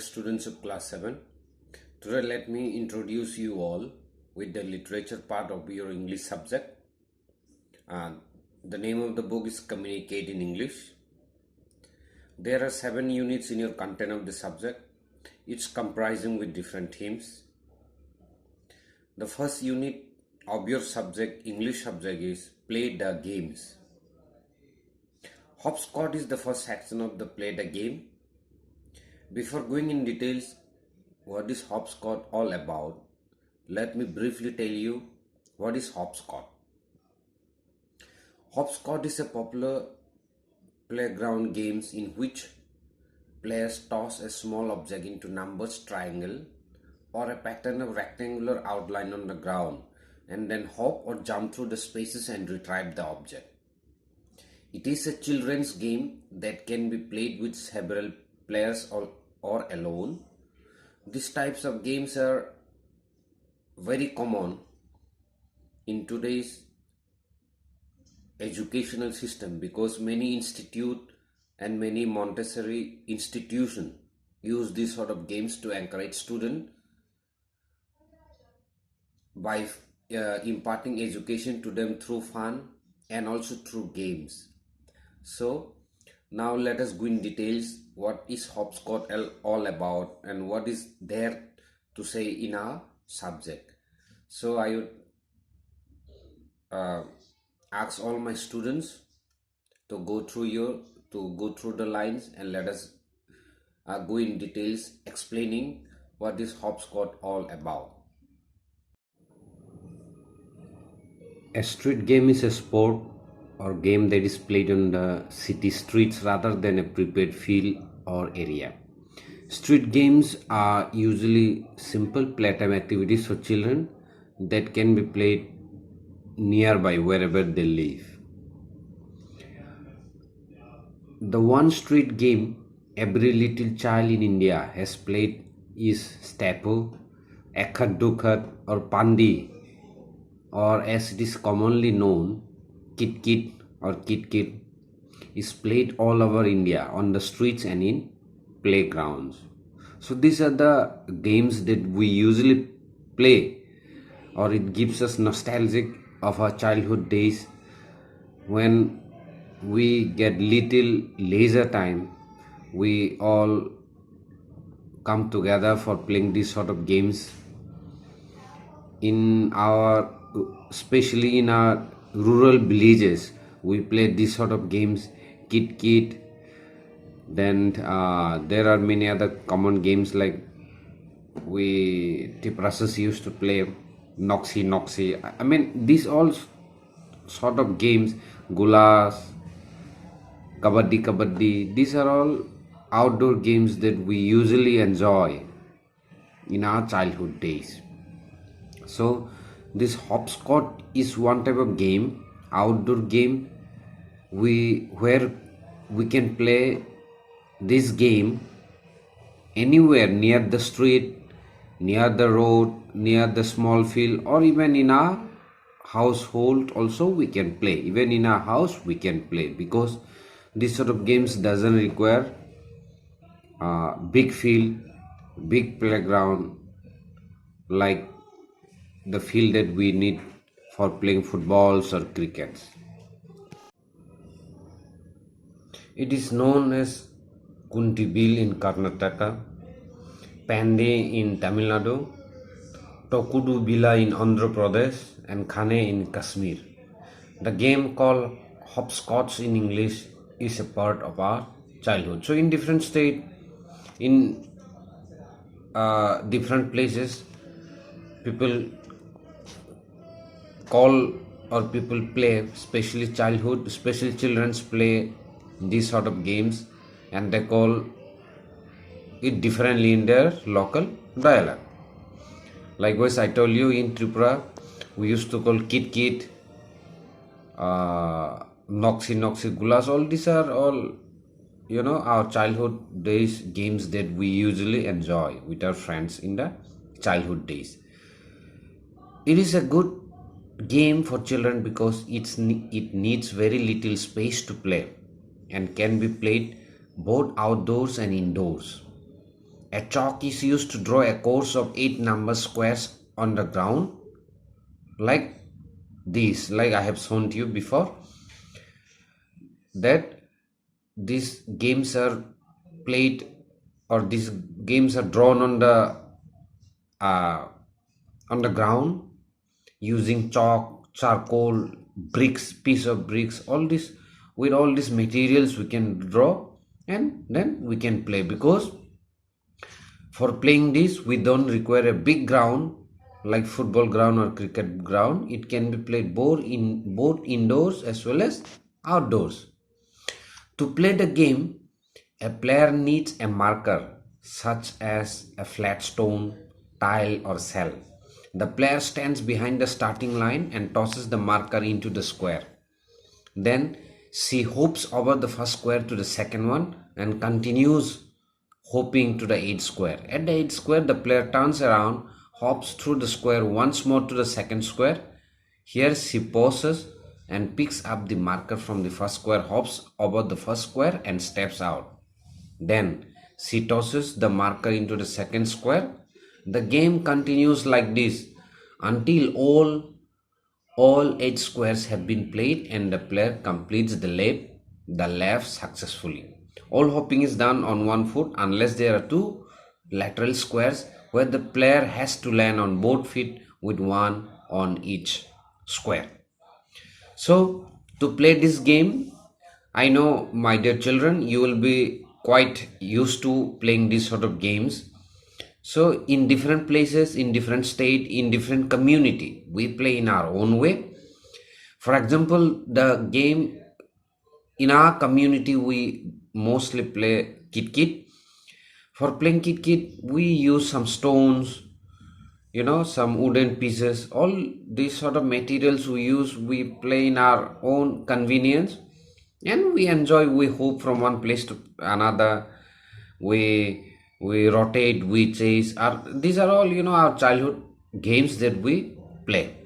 students of class 7. Today let me introduce you all with the literature part of your English subject. The name of the book is Communicate in English. There are 7 units in your content of the subject. It's comprising with different themes. The first unit of your subject, English subject, is Play the Games. Hopscotch is the first section of the Play the Game. Before going in details, what is hopscotch all about? Let me briefly tell you what is hopscotch. Hopscotch is a popular playground games in which players toss a small object into numbers triangle or a pattern of rectangular outline on the ground and then hop or jump through the spaces and retrieve the object. It is a children's game that can be played with several players or alone. These types of games are very common in today's educational system because many institute and many Montessori institutions use these sort of games to encourage students by imparting education to them through fun and also through games. So now let us go in details what is hopscotch all about and what is there to say in our subject. So I would ask all my students to go through the lines and let us go in details explaining what is hopscotch all about. A street game is a sport or game that is played on the city streets rather than a prepared field or area. Street games are usually simple playtime activities for children that can be played nearby wherever they live. The one street game every little child in India has played is Stapu, Ekhat Dukhat or Pandi, or as it is commonly known, Kit Kit or Kit Kit, is played all over India on the streets and in playgrounds. So these are the games that we usually play, or it gives us nostalgic of our childhood days when we get little leisure time. We all come together for playing these sort of games especially in our rural villages. We play these sort of games, Kit Kit. Then there are many other common games like Tiprasas used to play, Noxy. I mean, these all sort of games, Gulas, Kabaddi. These are all outdoor games that we usually enjoy in our childhood days. So this hopscotch is one type of game, outdoor game, where we can play this game anywhere near the street, near the road, near the small field, or even in our household also we can play. Even in our house we can play because this sort of games doesn't require big field, big playground like the field that we need for playing footballs or crickets. It is known as Kuntibil in Karnataka, Pande in Tamil Nadu, Tokudu Bila in Andhra Pradesh, and Khane in Kashmir. The game called hopscotch in English is a part of our childhood. So in different states, in different places, people call or people play, especially children play these sort of games and they call it differently in their local dialect. Likewise, I told you in Tripura we used to call Kit Kit, Noxy, Gulas. All these are all our childhood days games that we usually enjoy with our friends in the childhood days. It is a good game for children because it needs very little space to play and can be played both outdoors and indoors. A chalk is used to draw a course of 8 number squares on the ground, like these, like I have shown to you before, that these games are played, or these games are drawn uh, on the ground using chalk, charcoal, bricks, piece of bricks, all this. With all these materials we can draw, and then we can play, because for playing this we don't require a big ground like football ground or cricket ground. It can be played both indoors as well as outdoors. To play the game, a player needs a marker such as a flat stone, tile, or cell. The player stands behind the starting line and tosses the marker into the square. Then she hops over the first square to the second one and continues hopping to the eighth square. At the eighth square, the player turns around, hops through the square once more to the second square. Here she pauses and picks up the marker from the first square, hops over the first square and steps out. Then she tosses the marker into the second square. The game continues like this until all 8 squares have been played and the player completes the left successfully. All hopping is done on one foot unless there are two lateral squares where the player has to land on both feet with one on each square. So, to play this game, I know, my dear children, you will be quite used to playing these sort of games. So, in different places, in different state, in different community, we play in our own way. For example, the game in our community, we mostly play kit kit. For playing kit kit, we use some stones, some wooden pieces, all these sort of materials we use. We play in our own convenience, and we enjoy. We hop from one place to another. We rotate, we chase. These are all our childhood games that we play.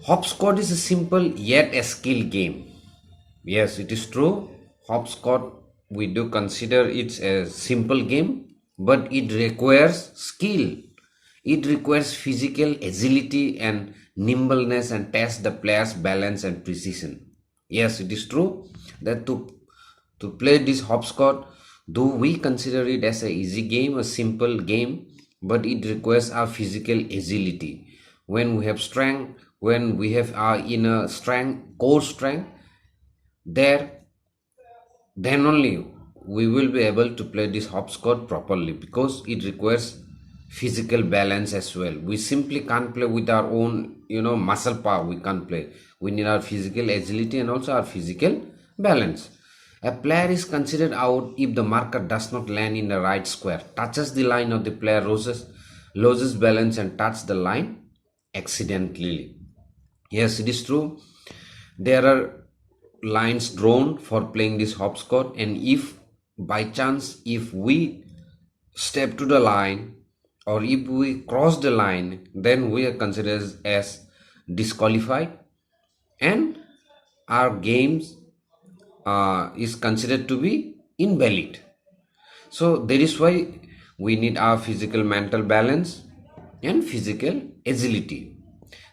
Hopscotch is a simple yet a skill game. Yes, it is true. Hopscotch, we do consider it's a simple game, but it requires skill. It requires physical agility and nimbleness and tests the player's balance and precision. Yes, it is true that to play this hopscotch, though we consider it as a easy game, a simple game, but it requires our physical agility. When we have strength, when we have our inner strength, core strength, there then only we will be able to play this hopscotch properly, because it requires physical balance as well. We simply can't play with our own muscle power. We can't play. We need our physical agility and also our physical balance. A player is considered out if the marker does not land in the right square, touches the line, or the player loses balance and touches the line accidentally. Yes, it is true. There are lines drawn for playing this hopscotch, and if by chance if we step to the line or if we cross the line, then we are considered as disqualified, and our games is considered to be invalid. So that is why we need our physical mental balance and physical agility.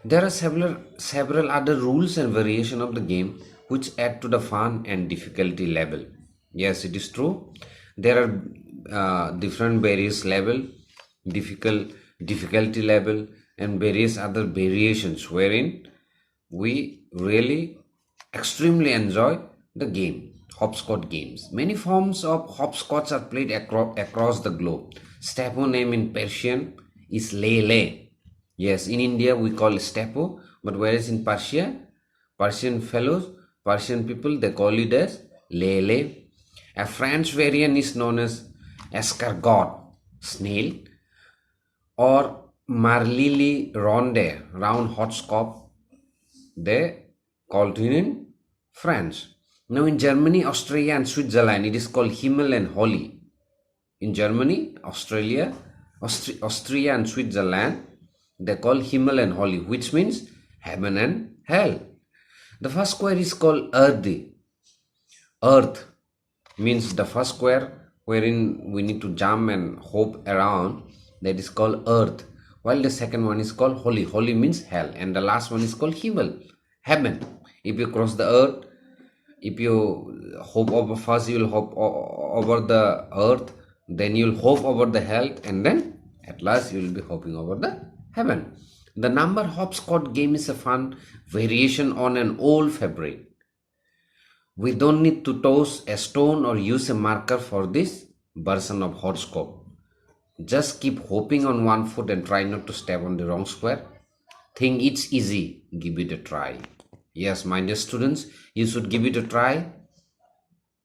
There are several other rules and variation of the game which add to the fun and difficulty level. Yes, it is true. There are different various level, difficulty level, and various other variations wherein we really extremely enjoy the game. Hopscotch games. Many forms of hopscotch are played across the globe. Staple name in Persian is lele. Yes, in India we call stepo, but whereas in Persian people, they call it as lele. A French variant is known as escargot, snail, or marlili ronde, round hopscotch, they called it in France. Now in Germany, Australia and Switzerland, it is called Himmel and Holly. In Germany, Austria and Switzerland, they call Himmel and Holly, which means heaven and hell. The first square is called Earth means the first square wherein we need to jump and hop around, that is called earth, while the second one is called holy. Holy means hell, and the last one is called heaven. If you cross the earth, if you hop over, first you will hop over the earth, then you'll hop over the hell, and then at last you will be hopping over the heaven. The number hopscotch game is a fun variation on an old fabric. We don't need to toss a stone or use a marker for this version of horoscope. Just keep hopping on one foot and try not to step on the wrong square. Think it's easy, give it a try. Yes, my dear students, you should give it a try.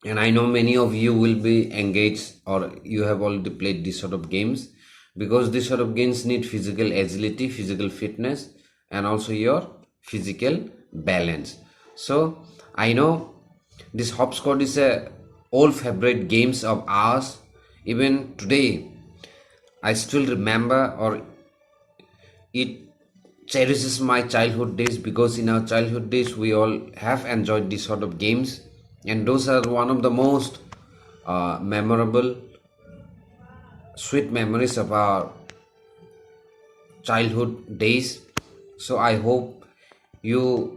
And I know many of you will be engaged, or you have already played this sort of games, because this sort of games need physical agility, physical fitness, and also your physical balance. So I know this hopscotch is a old favorite games of ours. Even today I still remember, or it cherishes my childhood days, because in our childhood days we all have enjoyed this sort of games, and those are one of the most memorable, sweet memories of our childhood days. So I hope you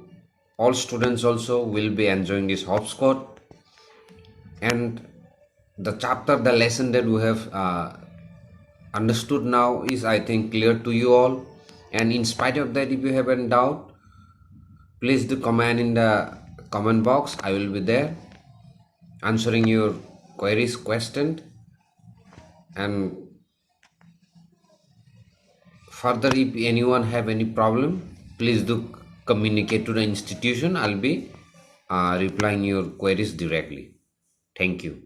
all students also will be enjoying this hopscotch, and the chapter, the lesson that we have understood now is, I think, clear to you all. And in spite of that, if you have any doubt, please do comment in the comment box. I will be there answering your queries, questions, and further, if anyone have any problem, please do communicate to the institution. I'll be replying your queries directly. Thank you.